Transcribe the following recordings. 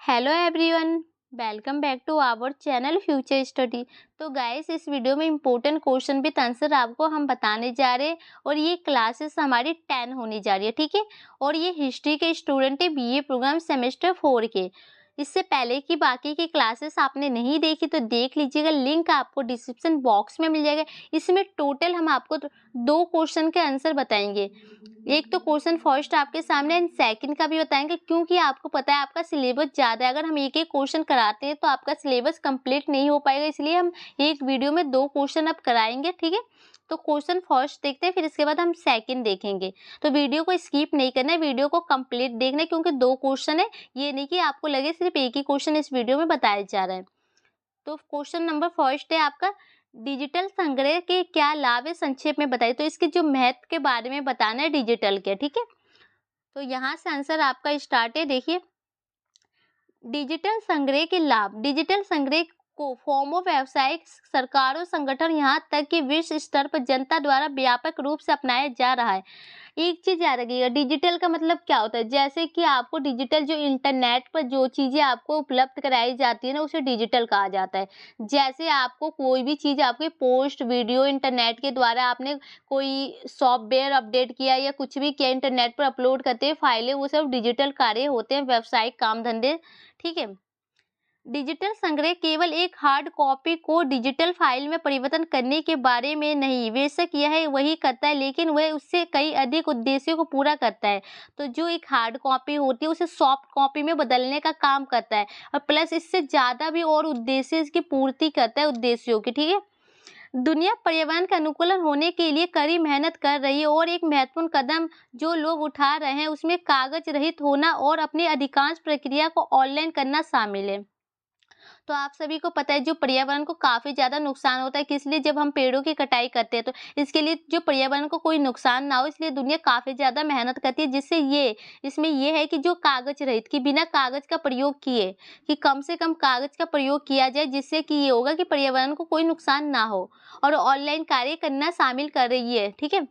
Hello everyone, welcome back to our channel future study. तो guys, इस video में important question with answer आपको हम बताने जा रहे हैं और ये क्लासेस हमारी 10 होने जा रही है, ठीक है। और ये हिस्ट्री के स्टूडेंट है, बीए प्रोग्राम सेमेस्टर 4 के। इससे पहले की बाकी की क्लासेस आपने नहीं देखी तो देख लीजिएगा, लिंक आपको डिस्क्रिप्शन बॉक्स में मिल जाएगा। इसमें टोटल हम आपको दो क्वेश्चन के आंसर बताएंगे। एक तो क्वेश्चन फर्स्ट आपके सामने एंड सेकंड का भी बताएंगे, क्योंकि आपको पता है आपका सिलेबस ज़्यादा है। अगर हम एक एक क्वेश्चन कराते हैं तो आपका सिलेबस कंप्लीट नहीं हो पाएगा, इसलिए हम एक वीडियो में दो क्वेश्चन अब कराएंगे, ठीक है। तो क्वेश्चन फर्स्ट देखते हैं, फिर इसके बाद हम सेकंड देखेंगे। तो वीडियो को स्किप नहीं करना है, वीडियो को कंप्लीट देखना है, क्योंकि दो क्वेश्चन है। ये नहीं कि आपको लगे सिर्फ एक ही क्वेश्चन इस वीडियो में बताया जा रहा है। तो क्वेश्चन नंबर फर्स्ट है आपका, डिजिटल संग्रह के क्या लाभ है, संक्षेप में बताइए। तो इसके जो महत्व के बारे में बताना है डिजिटल के, ठीक है। तो यहाँ से आंसर आपका स्टार्ट है। देखिए, डिजिटल संग्रह के लाभ। डिजिटल संग्रह को फॉर्म ऑफ व्यावसायिक, सरकारों, संगठन, यहाँ तक कि विश्व स्तर पर जनता द्वारा व्यापक रूप से अपनाया जा रहा है। एक चीज याद रखिएगा, डिजिटल का मतलब क्या होता है। जैसे कि आपको डिजिटल जो इंटरनेट पर जो चीजें आपको उपलब्ध कराई जाती है ना, उसे डिजिटल कहा जाता है। जैसे आपको कोई भी चीज आपके पोस्ट वीडियो इंटरनेट के द्वारा आपने कोई सॉफ्टवेयर अपडेट किया या कुछ भी किया, इंटरनेट पर अपलोड करते हैं फाइलें, वो सब डिजिटल कार्य होते हैं, व्यावसायिक काम धंधे, ठीक है। डिजिटल संग्रह केवल एक हार्ड कॉपी को डिजिटल फाइल में परिवर्तन करने के बारे में नहीं, बेशक यह वही करता है, लेकिन वह उससे कई अधिक उद्देश्यों को पूरा करता है। तो जो एक हार्ड कॉपी होती है उसे सॉफ्ट कॉपी में बदलने का काम करता है, और प्लस इससे ज्यादा भी और उद्देश्य इसकी पूर्ति करता है, उद्देश्यों की, ठीक है। दुनिया पर्यावरण के अनुकूलन होने के लिए कड़ी मेहनत कर रही है, और एक महत्वपूर्ण कदम जो लोग उठा रहे हैं उसमें कागज रहित होना और अपनी अधिकांश प्रक्रिया को ऑनलाइन करना शामिल है। तो आप सभी को पता है जो पर्यावरण को काफी ज्यादा नुकसान होता है, किस लिए, जब हम पेड़ों की कटाई करते हैं तो इसके लिए जो पर्यावरण को कोई नुकसान ना हो, इसलिए दुनिया काफी ज्यादा मेहनत करती है। जिससे ये इसमें ये है कि जो कागज रहित, कि बिना कागज का प्रयोग किए, कि कम से कम कागज का प्रयोग किया जाए, जिससे कि ये होगा कि पर्यावरण को कोई नुकसान ना हो। और ऑनलाइन कार्य करना शामिल कर रही है, ठीक है।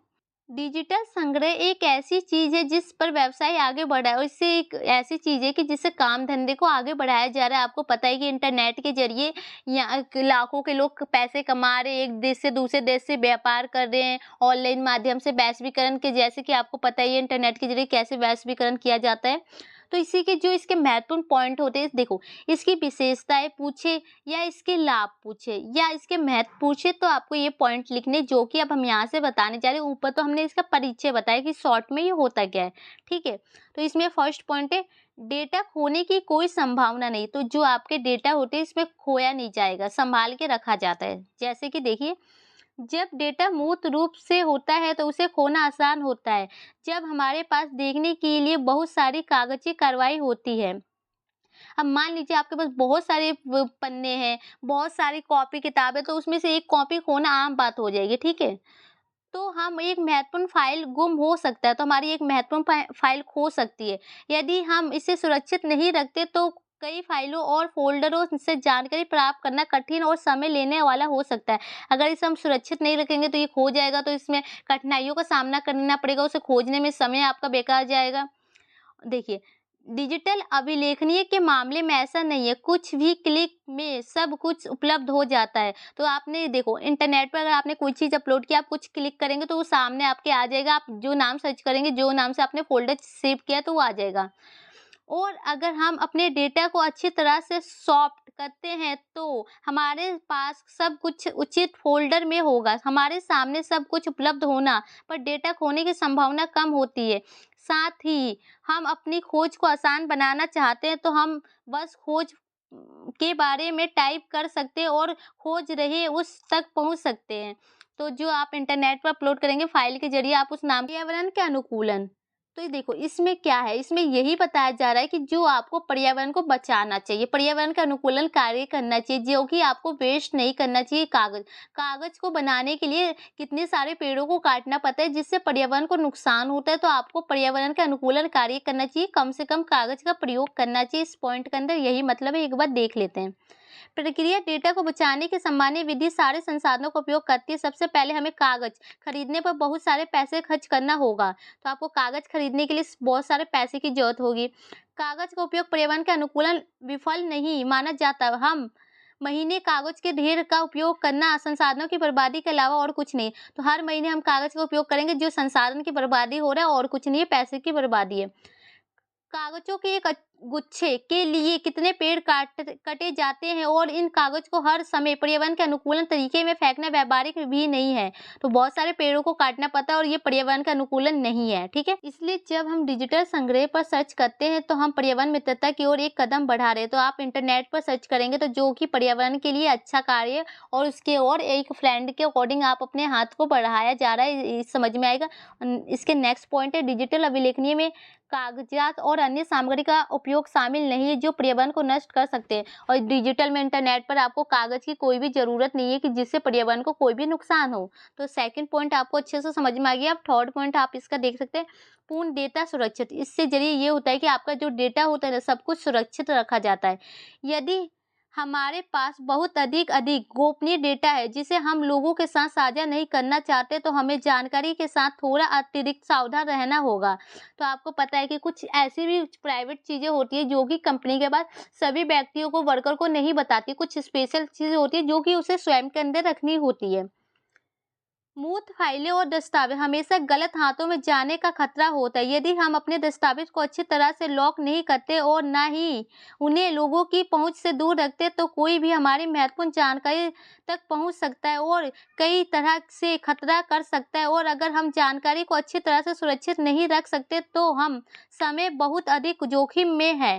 डिजिटल संग्रह एक ऐसी चीज है जिस पर व्यवसाय आगे बढ़ा है, और इससे एक ऐसी चीज है कि जिससे काम धंधे को आगे बढ़ाया जा रहा है। आपको पता है कि इंटरनेट के जरिए यहाँ लाखों के लोग पैसे कमा रहे हैं, एक देश से दूसरे देश से व्यापार कर रहे हैं ऑनलाइन माध्यम से। वैश्वीकरण के, जैसे कि आपको पता ही है इंटरनेट के जरिए कैसे वैश्वीकरण किया जाता है। तो इसी के जो इसके महत्वपूर्ण पॉइंट होते हैं, देखो, इसकी विशेषताएं पूछे या इसके लाभ पूछे या इसके महत्व पूछे, तो आपको ये पॉइंट लिखने, जो कि अब हम यहाँ से बताने जा रहे हैं। ऊपर तो हमने इसका परिचय बताया कि शॉर्ट में ये होता क्या है, ठीक है। तो इसमें फर्स्ट पॉइंट है, डेटा खोने की कोई संभावना नहीं। तो जो आपके डेटा होते हैं इसमें खोया नहीं जाएगा, संभाल के रखा जाता है। जैसे कि देखिए, जब डेटा मूर्त रूप से होता है तो उसे खोना आसान होता है। जब हमारे पास देखने के लिए बहुत सारी कागजी कार्रवाई होती है, अब मान लीजिए आपके पास बहुत सारे पन्ने हैं, बहुत सारी कॉपी किताब है, तो उसमें से एक कॉपी खोना आम बात हो जाएगी, ठीक है। तो हम एक महत्वपूर्ण फाइल गुम हो सकता है, तो हमारी एक महत्वपूर्ण फाइल खो सकती है। यदि हम इसे सुरक्षित नहीं रखते तो कई फाइलों और फोल्डरों से जानकारी प्राप्त करना कठिन और समय लेने वाला हो सकता है। अगर इसे हम सुरक्षित नहीं रखेंगे तो ये खो जाएगा, तो इसमें कठिनाइयों का सामना करना पड़ेगा, उसे खोजने में समय आपका बेकार जाएगा। देखिए, डिजिटल अभिलेखनीय के मामले में ऐसा नहीं है, कुछ भी क्लिक में सब कुछ उपलब्ध हो जाता है। तो आपने देखो, इंटरनेट पर अगर आपने कोई चीज अपलोड किया, आप कुछ क्लिक करेंगे तो वो सामने आपके आ जाएगा। आप जो नाम सर्च करेंगे, जो नाम से आपने फोल्डर सेव किया, तो वो आ जाएगा। और अगर हम अपने डेटा को अच्छी तरह से सॉर्ट करते हैं तो हमारे पास सब कुछ उचित फोल्डर में होगा, हमारे सामने सब कुछ उपलब्ध होना पर डेटा खोने की संभावना कम होती है। साथ ही हम अपनी खोज को आसान बनाना चाहते हैं तो हम बस खोज के बारे में टाइप कर सकते हैं और खोज रहे उस तक पहुंच सकते हैं। तो जो आप इंटरनेट पर अपलोड करेंगे फाइल के जरिए, आप उस नाम, पर्यावरण के अनुकूलन। तो ये देखो, इसमें क्या है, इसमें यही बताया जा रहा है कि जो आपको पर्यावरण को बचाना चाहिए, पर्यावरण का अनुकूलन कार्य करना चाहिए, जो कि आपको वेस्ट नहीं करना चाहिए। कागज को बनाने के लिए कितने सारे पेड़ों को काटना पड़ता है, जिससे पर्यावरण को नुकसान होता है। तो आपको पर्यावरण का अनुकूलन कार्य करना चाहिए, कम से कम कागज का प्रयोग करना चाहिए। इस पॉइंट के अंदर यही मतलब है, एक बार देख लेते हैं। प्रक्रिया डेटा को बचाने की सामान्य विधि सारे संसाधनों का उपयोग करती है। सबसे पहले हमें कागज खरीदने पर बहुत सारे पैसे खर्च करना होगा, तो आपको कागज खरीदने के लिए बहुत सारे पैसे की जरूरत होगी। कागज का उपयोग पर्यावरण के अनुकूलन विफल नहीं माना जाता। हम महीने कागज के ढेर का उपयोग करना संसाधनों की बर्बादी के अलावा और कुछ नहीं। तो हर महीने हम कागज का उपयोग करेंगे, जो संसाधन की बर्बादी हो रहा है और कुछ नहीं है, पैसे की बर्बादी है। कागजों के एक गुच्छे के लिए कितने पेड़ कटे जाते हैं और इन कागज को हर समय पर्यावरण के अनुकूलन तरीके में फेंकना व्यावहारिक भी नहीं है। तो बहुत सारे पेड़ों को काटना पड़ता है और ये पर्यावरण का अनुकूलन नहीं है, ठीक है। इसलिए जब हम डिजिटल संग्रह पर सर्च करते हैं तो हम पर्यावरण मित्रता की ओर एक कदम बढ़ा रहे हैं। तो आप इंटरनेट पर सर्च करेंगे तो जो कि पर्यावरण के लिए अच्छा कार्य और उसके और एक फ्रेंड के अकॉर्डिंग आप अपने हाथ को बढ़ाया जा रहा है, समझ में आएगा। इसके नेक्स्ट पॉइंट है, डिजिटल अभिलेखनीय में कागजात और अन्य सामग्री का उपयोग शामिल नहीं है जो पर्यावरण को नष्ट कर सकते हैं। और डिजिटल में इंटरनेट पर आपको कागज की कोई भी जरूरत नहीं है कि जिससे पर्यावरण को कोई भी नुकसान हो। तो सेकंड पॉइंट आपको अच्छे से समझ में आ गया। अब थर्ड पॉइंट आप इसका देख सकते हैं, पूर्ण डेटा सुरक्षित। इससे जरिए ये होता है कि आपका जो डेटा होता है ना, सब कुछ सुरक्षित रखा जाता है। यदि हमारे पास बहुत अधिक गोपनीय डेटा है जिसे हम लोगों के साथ साझा नहीं करना चाहते, तो हमें जानकारी के साथ थोड़ा अतिरिक्त सावधान रहना होगा। तो आपको पता है कि कुछ ऐसी भी प्राइवेट चीजें होती है जो कि कंपनी के बाद सभी व्यक्तियों को, वर्कर को नहीं बताती। कुछ स्पेशल चीजें होती है जो कि उसे स्वयं के अंदर रखनी होती है। मूर्त फाइलें और दस्तावेज हमेशा गलत हाथों में जाने का खतरा होता है। यदि हम अपने दस्तावेज को अच्छी तरह से लॉक नहीं करते और ना ही उन्हें लोगों की पहुंच से दूर रखते, तो कोई भी हमारी महत्वपूर्ण जानकारी तक पहुंच सकता है और कई तरह से खतरा कर सकता है। और अगर हम जानकारी को अच्छी तरह से सुरक्षित नहीं रख सकते तो हम समय बहुत अधिक जोखिम में है।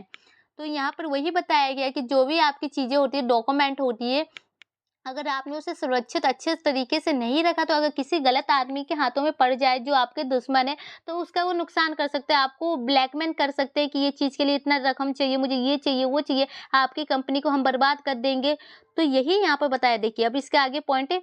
तो यहाँ पर वही बताया गया कि जो भी आपकी चीजें होती है, डॉक्यूमेंट होती है, अगर आपने उसे सुरक्षित अच्छे तरीके से नहीं रखा, तो अगर किसी गलत आदमी के हाथों में पड़ जाए जो आपके दुश्मन है, तो उसका वो नुकसान कर सकते हैं, आपको ब्लैकमेल कर सकते हैं कि ये चीज़ के लिए इतना रकम चाहिए, मुझे ये चाहिए, वो चाहिए, आपकी कंपनी को हम बर्बाद कर देंगे। तो यही यहाँ पर बताया। देखिए अब इसके आगे पॉइंट है,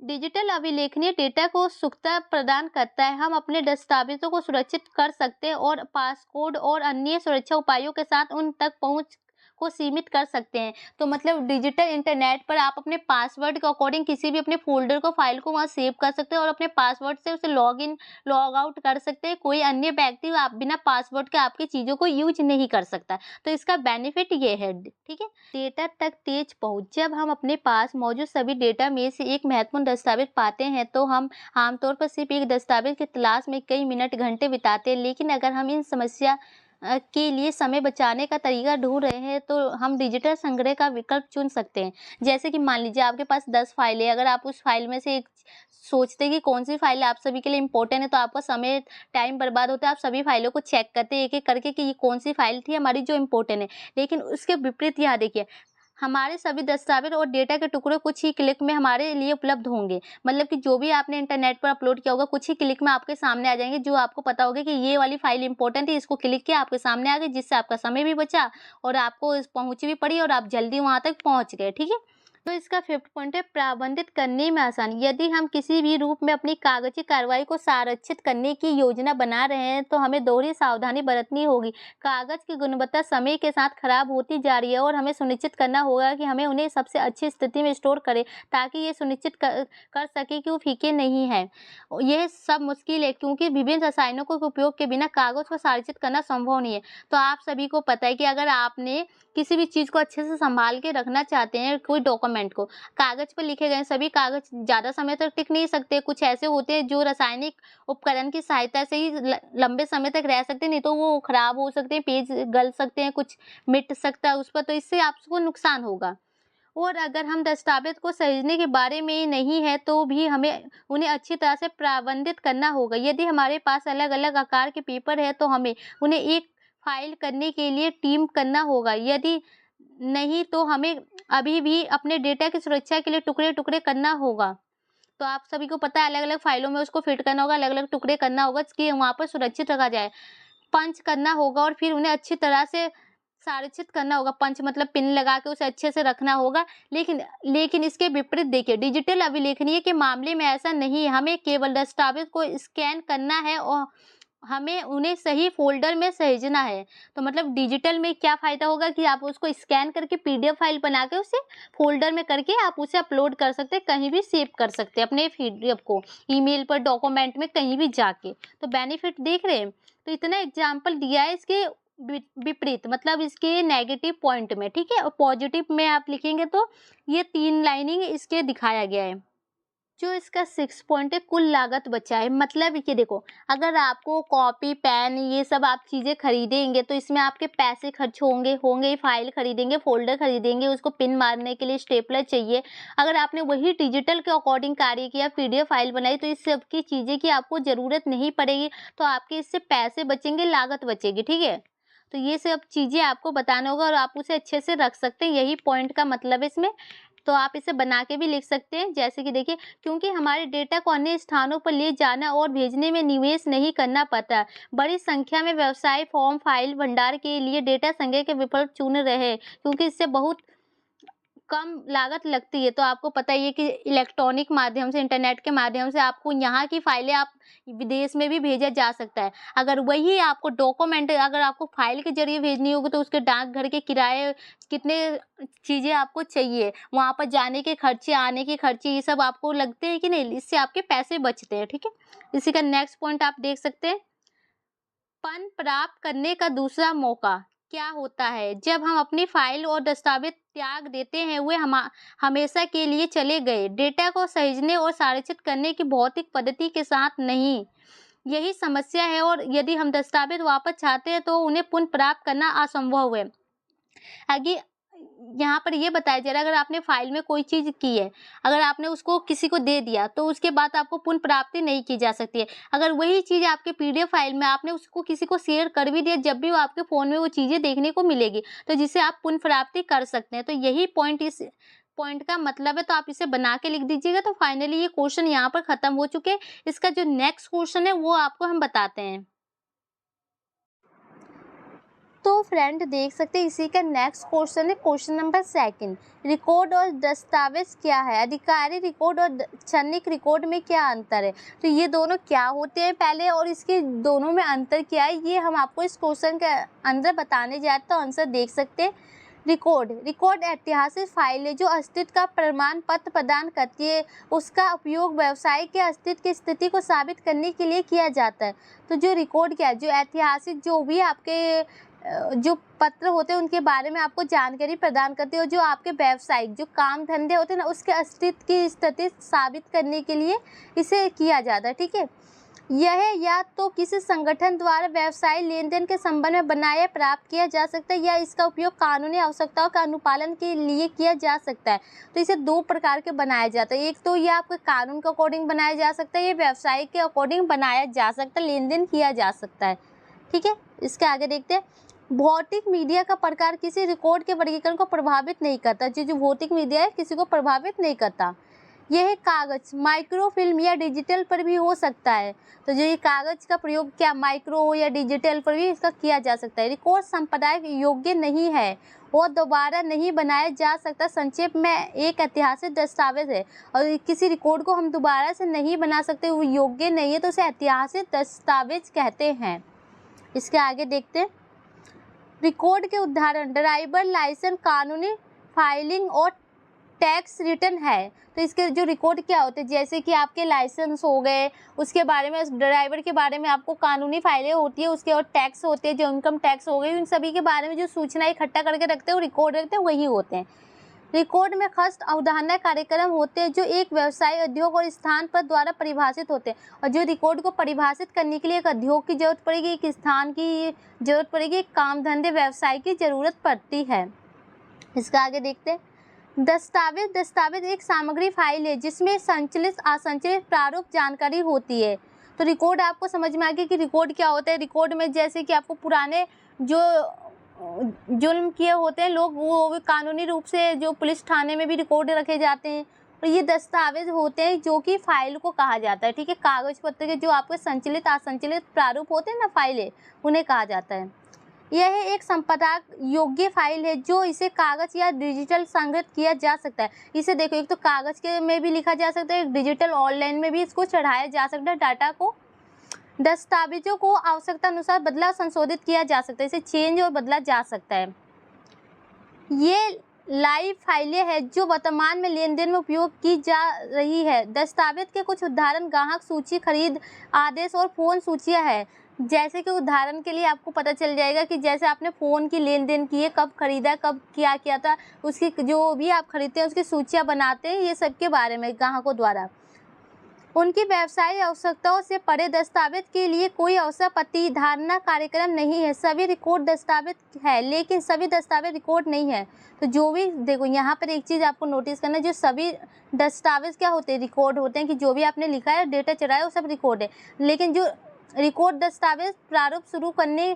डिजिटल अभिलेखनीय डेटा को सुरक्षा प्रदान करता है। हम अपने दस्तावेजों को सुरक्षित कर सकते हैं और पासकोड और अन्य सुरक्षा उपायों के साथ उन तक पहुंच को सीमित कर सकते हैं। तो मतलब डिजिटल इंटरनेट पर आप अपने पासवर्ड के अकॉर्डिंग किसी भी अपने फोल्डर को, फाइल को वहाँ सेव कर सकते हैं और अपने पासवर्ड से उसे लॉग इन लॉग आउट कर सकते हैं। कोई अन्य व्यक्ति आप बिना पासवर्ड के आपकी चीज़ों को यूज नहीं कर सकता। तो इसका बेनिफिट ये है, ठीक है। डेटा तक तेज पहुँच, जब हम अपने पास मौजूद सभी डेटा में से एक महत्वपूर्ण दस्तावेज पाते हैं तो हम आमतौर पर सिर्फ एक दस्तावेज की तलाश में कई मिनट घंटे बिताते हैं। लेकिन अगर हम इन समस्या के लिए समय बचाने का तरीका ढूंढ रहे हैं तो हम डिजिटल संग्रह का विकल्प चुन सकते हैं। जैसे कि मान लीजिए आपके पास 10 फाइलें हैं, अगर आप उस फाइल में से एक सोचते हैं कि कौन सी फाइल आप सभी के लिए इम्पोर्टेंट है, तो आपका समय टाइम बर्बाद होता है। आप सभी फाइलों को चेक करते हैं एक एक करके कि ये कौन सी फाइल थी हमारी जो इम्पोर्टेंट है। लेकिन उसके विपरीत यहाँ देखिए, हमारे सभी दस्तावेज और डेटा के टुकड़े कुछ ही क्लिक में हमारे लिए उपलब्ध होंगे। मतलब कि जो भी आपने इंटरनेट पर अपलोड किया होगा, कुछ ही क्लिक में आपके सामने आ जाएंगे, जो आपको पता होगा कि ये वाली फाइल इंपॉर्टेंट है, इसको क्लिक किया आपके सामने आ गई, जिससे आपका समय भी बचा और आपको पहुंची भी पड़ी और आप जल्दी वहां तक पहुंच गए, ठीक है। तो इसका फिफ्थ पॉइंट है, प्रबंधित करने में आसानी। यदि हम किसी भी रूप में अपनी कागजी कार्रवाई को संरक्षित करने की योजना बना रहे हैं तो हमें दोहरी सावधानी बरतनी होगी। कागज की गुणवत्ता समय के साथ खराब होती जा रही है और हमें सुनिश्चित करना होगा कि हमें उन्हें सबसे अच्छी स्थिति में स्टोर करें, ताकि ये सुनिश्चित कर सके कि वो फीके नहीं है। यह सब मुश्किल है क्योंकि विभिन्न रसायनों के उपयोग के बिना कागज को संरक्षित करना संभव नहीं है। तो आप सभी को पता है कि अगर आपने किसी भी चीज़ को अच्छे से संभाल के रखना चाहते हैं, कोई डॉक्यूमेंट को, कागज पर लिखे गए सभी कागज ज़्यादा समय तक टिक नहीं सकते। कुछ ऐसे होते हैं जो रासायनिक उपकरण की सहायता से ही लंबे समय तक रह सकते हैं, नहीं तो वो खराब हो सकते हैं, पेज गल सकते हैं, कुछ मिट सकता है उस पर, तो इससे आपको नुकसान होगा। और अगर हम दस्तावेज को सहेजने के बारे में नहीं है तो भी हमें उन्हें अच्छी तरह से प्रबंधित करना होगा। यदि हमारे पास अलग अलग आकार के पेपर है तो हमें उन्हें एक फाइल करने के लिए टीम करना होगा। यदि नहीं तो हमें अभी भी अपने डेटा की सुरक्षा के लिए टुकड़े टुकड़े करना होगा। तो आप सभी को पता है अलग अलग फाइलों में उसको फिट करना होगा, अलग अलग टुकड़े करना होगा कि वहाँ पर सुरक्षित रखा जाए। पंच करना होगा और फिर उन्हें अच्छी तरह से संरक्षित करना होगा। पंच मतलब पिन लगा के उसे अच्छे से रखना होगा। लेकिन इसके विपरीत देखिए, डिजिटल अभिलेखनीय के मामले में ऐसा नहीं है। हमें केवल दस्तावेज को स्कैन करना है और हमें उन्हें सही फ़ोल्डर में सहेजना है। तो मतलब डिजिटल में क्या फ़ायदा होगा कि आप उसको स्कैन करके पीडीएफ फाइल बना के उसे फ़ोल्डर में करके आप उसे अपलोड कर सकते हैं, कहीं भी सेव कर सकते हैं अपने पीडीएफ को, ईमेल पर, डॉक्यूमेंट में, कहीं भी जाके। तो बेनिफिट देख रहे हैं? तो इतना एग्ज़ाम्पल दिया है इसके विपरीत, मतलब इसके नेगेटिव पॉइंट में, ठीक है? और पॉजिटिव में आप लिखेंगे तो ये 3 लाइनिंग इसके दिखाया गया है। जो इसका 6 पॉइंट है, कुल लागत बचाए, मतलब ये देखो, अगर आपको कॉपी, पेन ये सब आप चीज़ें खरीदेंगे तो इसमें आपके पैसे खर्च होंगे, फाइल खरीदेंगे, फ़ोल्डर खरीदेंगे, उसको पिन मारने के लिए स्टेपलर चाहिए। अगर आपने वही डिजिटल के अकॉर्डिंग कार्य किया, पीडीएफ फाइल बनाई, तो इस सब की चीज़ें की आपको ज़रूरत नहीं पड़ेगी, तो आपके इससे पैसे बचेंगे, लागत बचेगी, ठीक है? तो ये सब चीज़ें आपको बताना होगा और आप उसे अच्छे से रख सकते हैं, यही पॉइंट का मतलब है इसमें। तो आप इसे बना के भी लिख सकते हैं, जैसे कि देखिए, क्योंकि हमारे डेटा को अन्य स्थानों पर ले जाना और भेजने में निवेश नहीं करना पड़ता। बड़ी संख्या में व्यवसाय फॉर्म, फाइल भंडार के लिए डेटा संग्रह के विकल्प चुन रहे हैं, क्योंकि इससे बहुत कम लागत लगती है। तो आपको पता ही है कि इलेक्ट्रॉनिक माध्यम से, इंटरनेट के माध्यम से आपको यहाँ की फाइलें आप विदेश में भी भेजा जा सकता है। अगर वही आपको डॉक्यूमेंट अगर आपको फाइल के ज़रिए भेजनी होगी तो उसके डाकघर के किराए, कितने चीज़ें आपको चाहिए, वहाँ पर जाने के खर्चे, आने के खर्चे, ये सब आपको लगते हैं कि नहीं? इससे आपके पैसे बचते हैं, ठीक है? इसी का नेक्स्ट पॉइंट आप देख सकते हैं। पन प्राप्त करने का दूसरा मौका क्या होता है? जब हम अपनी फाइल और दस्तावेज त्याग देते हैं, वे हमेशा के लिए चले गए। डेटा को सहेजने और संरक्षित करने की भौतिक पद्धति के साथ नहीं। यही समस्या है और यदि हम दस्तावेज वापस चाहते हैं तो उन्हें पुनः प्राप्त करना असंभव है। आगे यहाँ पर ये बताया जा रहा है, अगर आपने फाइल में कोई चीज़ की है, अगर आपने उसको किसी को दे दिया तो उसके बाद आपको पुनः प्राप्ति नहीं की जा सकती है। अगर वही चीज़ आपके पीडीएफ फाइल में आपने उसको किसी को शेयर कर भी दिया, जब भी वो आपके फ़ोन में वो चीज़ें देखने को मिलेगी, तो जिसे आप पुनः प्राप्ति कर सकते हैं। तो यही पॉइंट इस पॉइंट का मतलब है, तो आप इसे बना के लिख दीजिएगा। तो फाइनली ये क्वेश्चन यहाँ पर खत्म हो चुके हैं। इसका जो नेक्स्ट क्वेश्चन है वो आपको हम बताते हैं। तो फ्रेंड देख सकते हैं, इसी का नेक्स्ट क्वेश्चन है क्वेश्चन नंबर 2। रिकॉर्ड और दस्तावेज क्या है? अधिकारी रिकॉर्ड और क्षणिक रिकॉर्ड में क्या अंतर है? तो ये दोनों क्या होते हैं पहले, और इसके दोनों में अंतर क्या है, ये हम आपको इस क्वेश्चन के अंदर बताने जा रहे हैं। तो आंसर देख सकते हैं। रिकॉर्ड ऐतिहासिक फाइल है जो अस्तित्व का प्रमाण पत्र प्रदान करती है। उसका उपयोग व्यवसाय के अस्तित्व की स्थिति को साबित करने के लिए किया जाता है। तो जो रिकॉर्ड क्या है, जो ऐतिहासिक जो भी आपके जो पत्र होते हैं उनके बारे में आपको जानकारी प्रदान करते हैं, और जो आपके व्यावसायिक जो काम धंधे होते हैं ना, उसके अस्तित्व की स्थिति साबित करने के लिए इसे किया जाता है, ठीक है? यह या तो किसी संगठन द्वारा व्यवसाय लेन देन के संबंध में बनाया प्राप्त किया जा सकता है, या इसका उपयोग कानूनी आवश्यकताओं का अनुपालन के लिए किया जा सकता है। तो इसे 2 प्रकार के बनाया जाता है। एक तो ये आपके कानून के अकॉर्डिंग बनाया जा सकता है, ये व्यवसाय के अकॉर्डिंग बनाया जा सकता है, लेन देन किया जा सकता है, ठीक है? इसके आगे देखते हैं। भौतिक मीडिया का प्रकार किसी रिकॉर्ड के वर्गीकरण को प्रभावित नहीं करता। जो भौतिक मीडिया है किसी को प्रभावित नहीं करता। यह कागज, माइक्रोफिल्म या डिजिटल पर भी हो सकता है। तो जो ये कागज का प्रयोग क्या माइक्रो या डिजिटल पर भी इसका किया जा सकता है। रिकॉर्ड संपादन योग्य नहीं है और दोबारा नहीं बनाया जा सकता। संक्षेप में एक ऐतिहासिक दस्तावेज है और किसी रिकॉर्ड को हम दोबारा से नहीं बना सकते, वो योग्य नहीं है, तो उसे ऐतिहासिक दस्तावेज कहते हैं। इसके आगे देखते हैं। रिकॉर्ड के उदाहरण ड्राइवर लाइसेंस, कानूनी फाइलिंग और टैक्स रिटर्न है। तो इसके जो रिकॉर्ड क्या होते हैं, जैसे कि आपके लाइसेंस हो गए, उसके बारे में, ड्राइवर के बारे में आपको कानूनी फाइलें होती है, उसके और टैक्स होते हैं, जो इनकम टैक्स हो गई, उन सभी के बारे में जो सूचना इकट्ठा करके रखते हैं वो रिकॉर्ड रखते हैं, वही होते हैं। रिकॉर्ड में खास अवधारणा कार्यक्रम होते हैं जो एक व्यवसाय, उद्योग और स्थान पर द्वारा परिभाषित होते हैं। और जो रिकॉर्ड को परिभाषित करने के लिए एक उद्योग की जरूरत पड़ेगी, एक स्थान की जरूरत पड़ेगी, एक काम धंधे व्यवसाय की जरूरत पड़ती है। इसका आगे देखते हैं। दस्तावेज एक सामग्री फाइल है जिसमें संचलित असंचलित प्रारूप जानकारी होती है। तो रिकॉर्ड आपको समझ में आ गया कि रिकॉर्ड क्या होता है। रिकॉर्ड में जैसे कि आपको पुराने जो जुल्म किए होते हैं लोग, वो कानूनी रूप से जो पुलिस थाने में भी रिकॉर्ड रखे जाते हैं। और ये दस्तावेज होते हैं जो कि फाइल को कहा जाता है, ठीक है? कागज पत्र के जो आपके संचलित असंचलित प्रारूप होते हैं ना फाइलें, उन्हें कहा जाता है। यह एक संपादन योग्य फाइल है जो इसे कागज या डिजिटल संग्रहित किया जा सकता है। इसे देखो, एक तो कागज के में भी लिखा जा सकता है, एक डिजिटल ऑनलाइन में भी इसको चढ़ाया जा सकता है डाटा को। दस्तावेजों को आवश्यकता अनुसार बदला संशोधित किया जा सकता है, इसे चेंज और बदला जा सकता है। ये लाइव फाइलें हैं जो वर्तमान में लेन देन में उपयोग की जा रही है। दस्तावेज के कुछ उदाहरण ग्राहक सूची, खरीद आदेश और फ़ोन सूचियाँ हैं। जैसे कि उदाहरण के लिए आपको पता चल जाएगा कि जैसे आपने फ़ोन की लेन देन की है, कब खरीदा, कब क्या किया था, उसकी जो भी आप खरीदते हैं उसकी सूचियाँ बनाते हैं, ये सब के बारे में ग्राहकों द्वारा। उनकी व्यवसायिक आवश्यकताओं से परे दस्तावेज के लिए कोई अवसर प्रतिधारण कार्यक्रम नहीं है। सभी रिकॉर्ड दस्तावेज है लेकिन सभी दस्तावेज रिकॉर्ड नहीं है। तो जो भी देखो यहाँ पर एक चीज़ आपको नोटिस करना है, जो सभी दस्तावेज क्या होते हैं, रिकॉर्ड होते हैं, कि जो भी आपने लिखा है, डेटा चढ़ाया है, वो सब रिकॉर्ड है। लेकिन जो रिकॉर्ड दस्तावेज प्रारूप शुरू करने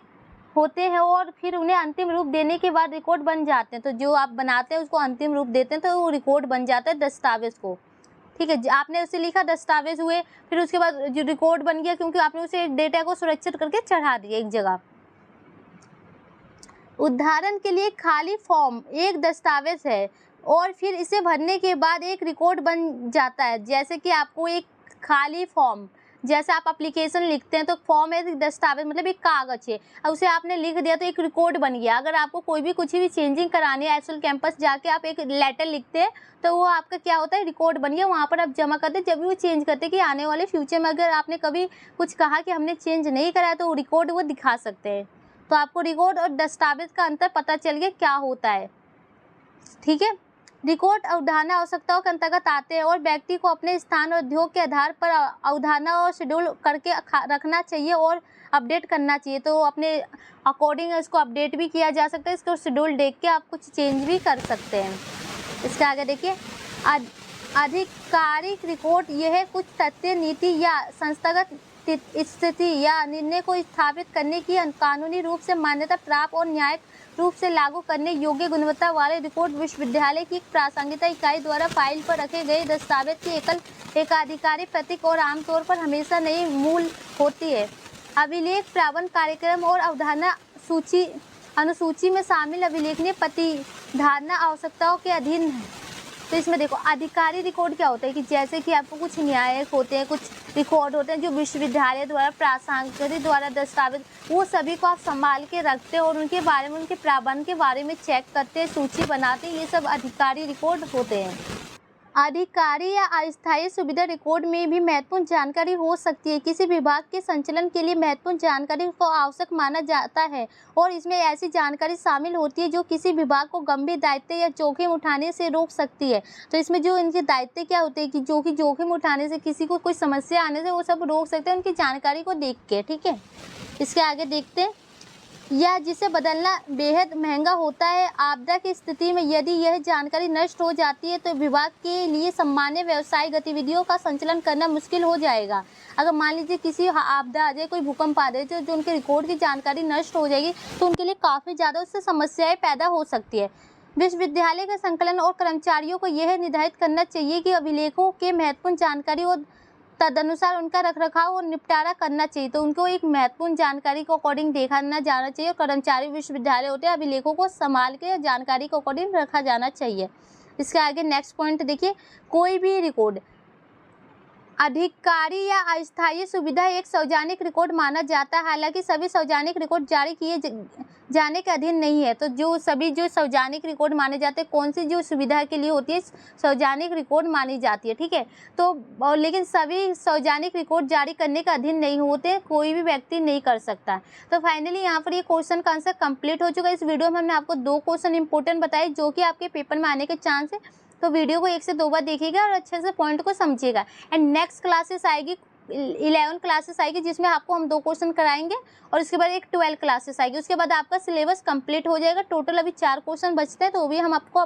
होते हैं और फिर उन्हें अंतिम रूप देने के बाद रिकॉर्ड बन जाते हैं। तो जो आप बनाते हैं उसको अंतिम रूप देते हैं तो वो रिकॉर्ड बन जाता है दस्तावेज को। ठीक है, आपने उसे लिखा, दस्तावेज हुए, फिर उसके बाद जो रिकॉर्ड बन गया क्योंकि आपने उसे डेटा को सुरक्षित करके चढ़ा दिया एक जगह। उदाहरण के लिए खाली फॉर्म एक दस्तावेज है और फिर इसे भरने के बाद एक रिकॉर्ड बन जाता है। जैसे कि आपको एक खाली फॉर्म, जैसे आप एप्लीकेशन लिखते हैं तो फॉर्म है एक दस्तावेज, मतलब एक कागज़ है, अब उसे आपने लिख दिया तो एक रिकॉर्ड बन गया। अगर आपको कोई भी कुछ भी चेंजिंग करानी है, एक्चुअल कैंपस जाके आप एक लेटर लिखते हैं तो वो आपका क्या होता है, रिकॉर्ड बन गया, वहाँ पर आप जमा करते हैं। जब भी वो चेंज करते हैं कि आने वाले फ्यूचर में अगर आपने कभी कुछ कहा कि हमने चेंज नहीं कराया तो वो रिकॉर्ड वो दिखा सकते हैं। तो आपको रिकॉर्ड और दस्तावेज का अंतर पता चल गया क्या होता है। ठीक है, रिकॉर्ड अवधारणा आवश्यकताओं के अंतर्गत आते हैं और व्यक्ति को अपने स्थान और उद्योग के आधार पर अवधारणा और शेड्यूल करके रखना चाहिए और अपडेट करना चाहिए। तो अपने अकॉर्डिंग इसको अपडेट भी किया जा सकता है, इसको शेड्यूल देख के आप कुछ चेंज भी कर सकते हैं। इसके आगे देखिए, आधिकारिक रिकॉर्ड यह कुछ तथ्य, नीति या संस्थागत स्थिति या निर्णय को स्थापित करने की कानूनी रूप से मान्यता प्राप्त और न्यायिक रूप से लागू करने योग्य गुणवत्ता वाले रिकॉर्ड विश्वविद्यालय की प्रासंगिकता इकाई द्वारा फाइल पर रखे गए दस्तावेज की एकाधिकारी प्रतीक और आमतौर पर हमेशा नई मूल होती है। अभिलेख प्रावधान कार्यक्रम और अवधारणा सूची अनुसूची में शामिल अभिलेखनीय प्रतिधारणा आवश्यकताओं के अधीन है। तो इसमें देखो, अधिकारी रिकॉर्ड क्या होता है कि जैसे कि आपको कुछ न्यायिक होते हैं, कुछ रिकॉर्ड होते हैं जो विश्वविद्यालय द्वारा प्रासंगिक द्वारा दस्तावेज, वो सभी को आप संभाल के रखते हैं और उनके बारे में, उनके प्रावधान के बारे में चेक करते हैं, सूची बनाते हैं। ये सब अधिकारी रिकॉर्ड होते हैं। अधिकारी या अस्थायी सुविधा रिकॉर्ड में भी महत्वपूर्ण जानकारी हो सकती है। किसी विभाग के संचालन के लिए महत्वपूर्ण जानकारी को आवश्यक माना जाता है और इसमें ऐसी जानकारी शामिल होती है जो किसी विभाग को गंभीर दायित्व या जोखिम उठाने से रोक सकती है। तो इसमें जो इनके दायित्व क्या होते हैं कि जो कि जोखिम उठाने से, किसी को कोई समस्या आने से वो सब रोक सकते हैं उनकी जानकारी को देख के। ठीक है, इसके आगे देखते हैं, या जिसे बदलना बेहद महंगा होता है। आपदा की स्थिति में यदि यह जानकारी नष्ट हो जाती है तो विभाग के लिए सामान्य व्यवसायिक गतिविधियों का संचालन करना मुश्किल हो जाएगा। अगर मान लीजिए किसी आपदा आ जाए, कोई भूकंप आ जाए, जो उनके रिकॉर्ड की जानकारी नष्ट हो जाएगी तो उनके लिए काफ़ी ज़्यादा उससे समस्याएं पैदा हो सकती है। विश्वविद्यालय के संकलन और कर्मचारियों को यह निर्धारित करना चाहिए कि अभिलेखों के महत्वपूर्ण जानकारी और तदनुसार उनका रखरखाव और निपटारा करना चाहिए। तो उनको एक महत्वपूर्ण जानकारी को अकॉर्डिंग देखा ना जाना चाहिए। कर्मचारी विश्वविद्यालय होते हैं, अभिलेखों को संभाल के जानकारी को अकॉर्डिंग रखा जाना चाहिए। इसके आगे नेक्स्ट पॉइंट देखिए, कोई भी रिकॉर्ड अधिकारी या अस्थायी सुविधा एक सार्वजनिक रिकॉर्ड माना जाता है। हालांकि सभी सार्वजनिक रिकॉर्ड जारी किए जाने के अधीन नहीं है। तो जो सभी जो सार्वजनिक रिकॉर्ड माने जाते हैं, कौन सी जो सुविधा के लिए होती है, सार्वजनिक रिकॉर्ड मानी जाती है। ठीक है, तो लेकिन सभी सार्वजनिक रिकॉर्ड जारी करने के अधीन नहीं होते, कोई भी व्यक्ति नहीं कर सकता। तो फाइनली यहाँ पर ये क्वेश्चन का आंसर कंप्लीट हो चुका है। इस वीडियो में हमने आपको 2 क्वेश्चन इंपॉर्टेंट बताए जो कि आपके पेपर में आने के चांस है। तो वीडियो को 1 से 2 बार देखिएगा और अच्छे से पॉइंट को समझिएगा। एंड नेक्स्ट क्लासेस आएगी, 11 क्लासेस आएगी जिसमें आपको हम 2 क्वेश्चन कराएंगे और इसके बाद एक 12 क्लासेस आएगी। उसके बाद आपका सिलेबस कंप्लीट हो जाएगा। टोटल अभी 4 क्वेश्चन बचते हैं तो वो भी हम आपको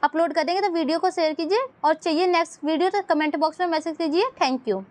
अपलोड कर देंगे। तो वीडियो को शेयर कीजिए और चाहिए नेक्स्ट वीडियो तो कमेंट बॉक्स में मैसेज कीजिए। Thank you.